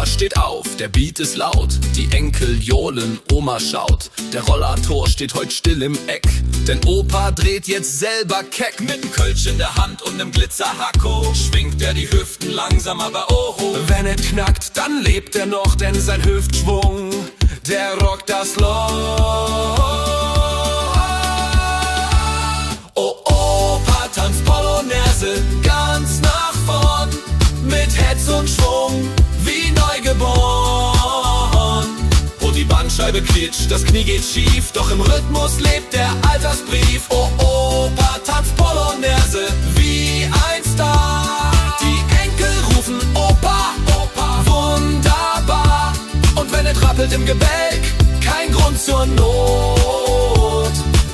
Opa steht auf, der Beat ist laut, die Enkel johlen, Oma schaut. Der Rollator steht heut still im Eck, denn Opa dreht jetzt selber keck. Mit nem Kölsch in der Hand und nem Glitzerhacko schwingt er die Hüften langsam, aber oho. Wenn es knackt, dann lebt er noch, denn sein Hüftschwung, der rockt das Loch. Oh, Opa tanzt Polonaise ganz nach vorn, mit Hetz und Schwung, wie neugeboren. Oh, die Bandscheibe quietscht, das Knie geht schief, doch im Rhythmus lebt der Altersbrief. Oh, Opa tanzt Polonaise wie ein Star. Die Enkel rufen Opa, Opa, wunderbar. Und wenn es rappelt im Gebälk, kein Grund zur Not,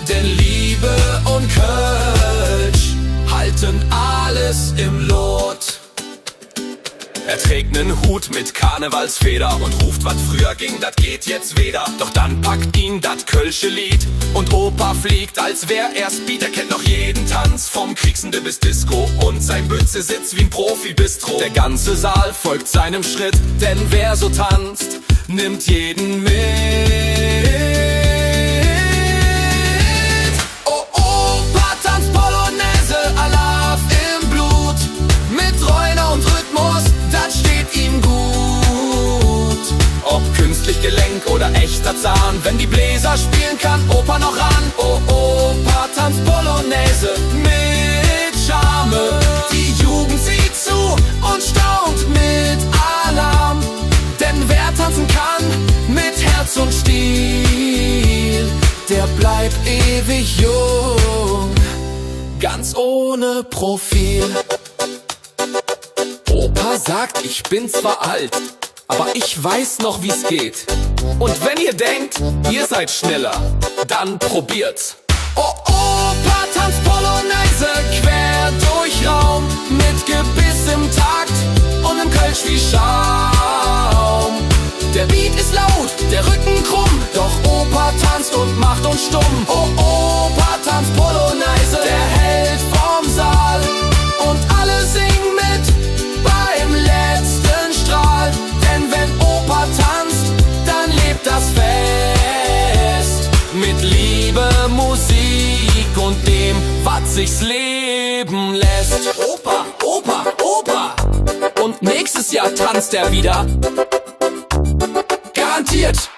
denn Liebe und Kölsch halten alles im Lot. Er trägt nen Hut mit Karnevalsfeder und ruft, was früher ging, das geht jetzt weder. Doch dann packt ihn dat Kölsche Lied und Opa fliegt, als wär er Speed. Er kennt noch jeden Tanz, vom Kriegsende bis Disco, und sein Bütze sitzt wie ein Profi-Bistro. Der ganze Saal folgt seinem Schritt, denn wer so tanzt, nimmt jeden mit. Oh, Opa tanzt Polonaise, Alarv im Blut, mit Reune und Rhythmus, das steht ihm gut. Ob künstlich Gelenk oder echter Zahn, wenn die Bläser spielen, kann Opa noch ran. Oh, Opa tanzt Polonaise mit Charme. Die Jugend sieht zu und staunt mit Alarm, denn wer tanzen kann mit Herz und Stil, der bleibt ewig jung, ganz ohne Profil. Opa sagt, ich bin zwar alt, aber ich weiß noch, wie's geht. Und wenn ihr denkt, ihr seid schneller, dann probiert's. Oh, Opa tanzt Polonaise quer durch Raum, mit Gebiss im Takt und im Kölsch wie Schaum. Der Beat ist laut, der Rücken krumm, doch Opa tanzt und macht uns stumm. Oh, Opa tanzt Polonaise, der Held vom Saal, und alle singen mit beim letzten Strahl. Denn wenn Opa tanzt, dann lebt das Fest mit Liebe, Musik und dem, was sich's leben lässt. Opa, Opa, Opa, und nächstes Jahr tanzt er wieder. Garantiert.